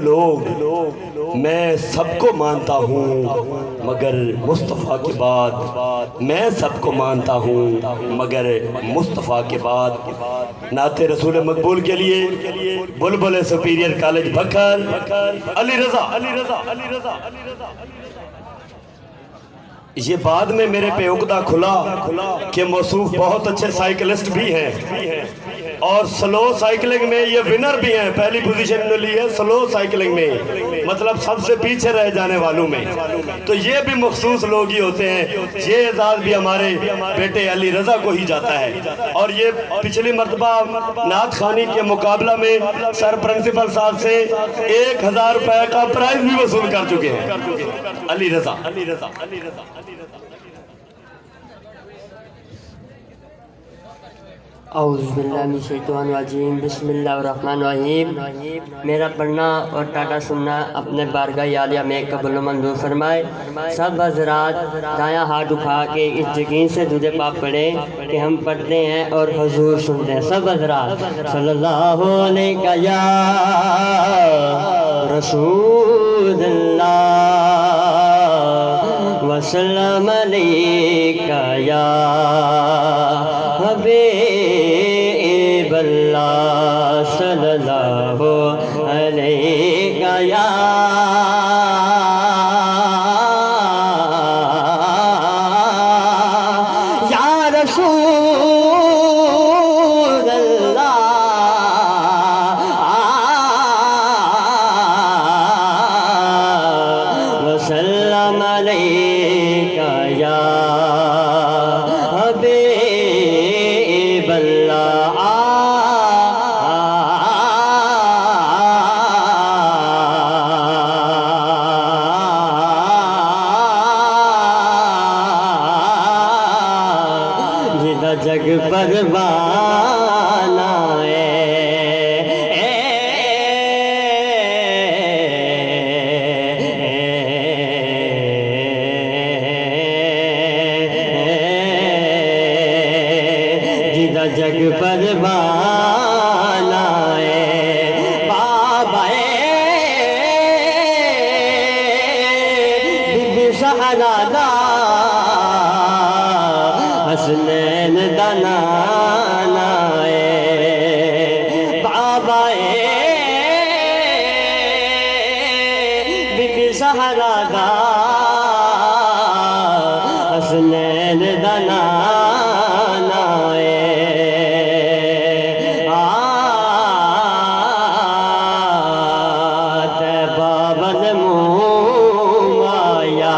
लोग मैं सबको मानता हूँ मगर मुस्तफ़ा के बाद, मैं सबको मानता हूँ मगर मुस्तफ़ा के बाद। नाते रसूल मकबूल के लिए बुलबुल सुपीरियर कॉलेज बकर अली रज़ा। ये बाद में मेरे पे उकदा खुला कि मौसूफ बहुत अच्छे साइकिलिस्ट भी हैं और स्लो साइकिलिंग में ये विनर भी हैं, पहली पोजीशन में ली है स्लो साइकिलिंग में, मतलब सबसे पीछे रह जाने वालों में। तो ये भी मखसूस लोग ही होते हैं। ये एजाज़ भी हमारे बेटे अली रज़ा को ही जाता है। और ये पिछली मरतबा नात खानी के मुकाबला में सर प्रिंसिपल साहब से 1000 रुपए का प्राइज भी वसूल कर चुके हैं अली रज़ा। औज़ुबिल्लाहिमिनश्शैतानिर्रजीम बिस्मिल्लाहिर्रहमानिर्रहीम। मेरा पढ़ना और टाटा सुनना अपने बारगाह आलिया में कबूल मंजूर फरमाए। सब हज़रात दायां हाथ उठा के इस यकीन से दुरूद पाक पढ़ें कि हम पढ़ते हैं और हुजूर सुनते हैं। सब हज़रात सल्लल्लाहु अलैहि या रसूलल्लाह वसल्लम अलैका या हबीब अल्लाह सल्लल्लाहु अलैहि या रसूल अल्लाह वसल्लम अलैका या हबीब अल्लाह। जिदा जग परवाना जिदा जग परवाना बाबा बीबी सहारा दा हसनैन दा नाना बाबा बीबी सहारा दा हसनैन दा नाना तैबावन मुँह माया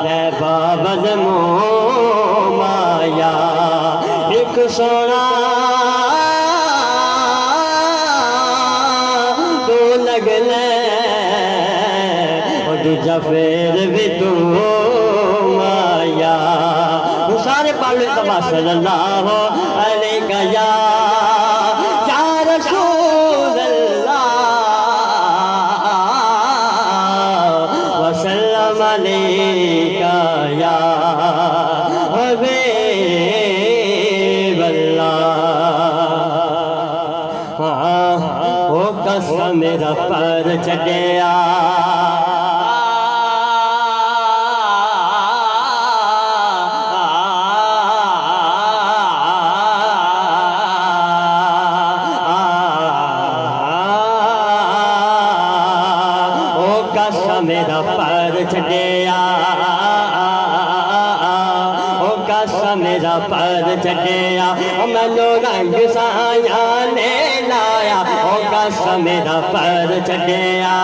तैबावन मुँह माया एक सोना तू लगने और दूजा फिर भी तू माया। सारे पाले तबा सल्लल्लाहु अलैहि या रसूल अल्लाह वसल्लम अलैका या हबीब अल्लाह। ओ कसम मेरा पर चढ़िया मेरा पर चढ़िया ओ कसम मेरा पर चढ़िया मैनू रंग साया ने लाया ओ कसम मेरा पर चढ़िया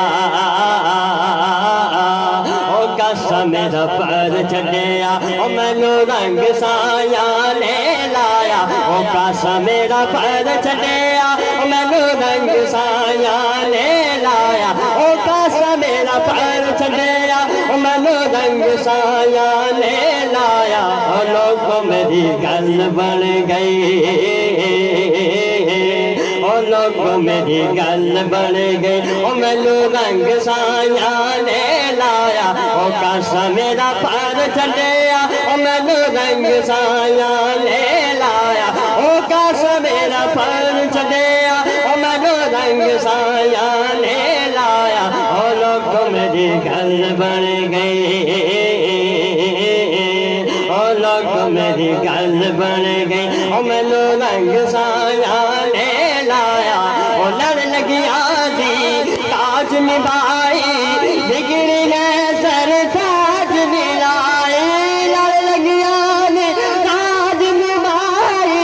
ओ कसम मेरा पर चढ़िया मैनू रंग साया ने लाया ओ कसम मेरा पर चढ़िया मैनू रंग साया ने लाया ओ कसम मेरा पर चढ़िया मैनू रंग साया ने लाया। लोगों मेरी गल बन गई लोगों मेरी गल बन गई मैनू रंग साया ने लाया ओ कसम मेरा पर चढ़िया मैनू रंग साया ले लाया ओ काश मेरा पर छड़िया ओ मैनू रंग साया ले लाया ओ लोग मेरी गल बन गई ओ लोग मेरी गल बन गई ओ मैनू रंग साया ले लाया ओ लड़ लगिया दी ताज निभाई बिगड़ी है सर ताज मिलाई लड़ लगिया ने ताज निभाई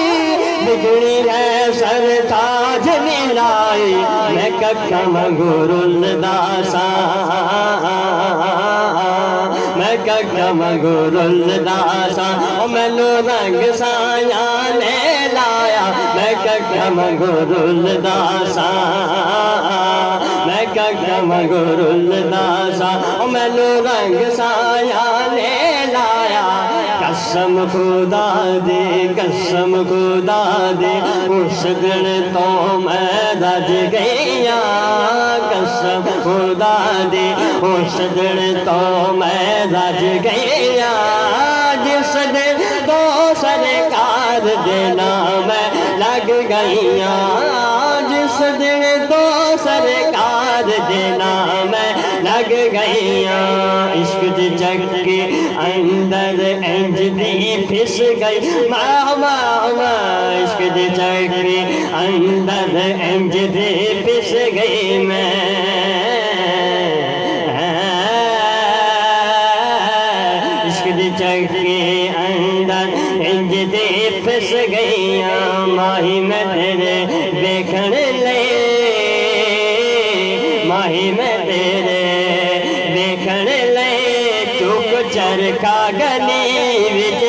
बिगड़ी है सर ताज मिलाई मैं कक्का मंगुरुल दासा मैं कक्का मंगुरुल दासा ओ मैनू रंग साया ले लाया मैं कक्का मंगुरुल दासा मैं कक्का मंगुरुल दासा ओ मैनू रंग साया ले लाया कसम खुदा दे उस दिन तो मैं रज गईया कसम खुदा दे उस दिन तो मैं रज गईया जिस दिन तो सरकार दे नाम लग गईया जिस दिन तो सरकार दे नाम लग गईया इश्क दी चक्की अंदर इंज दी फिस गई मामा इश्क दी चक्की अंदर इंज दी फिस गई मैं इश्क दी चक्की अंदर इंज दी फिस गईया माही मैं तेरे देखण ले माही मैं तेरे देखण ले चुप चरखा गली विच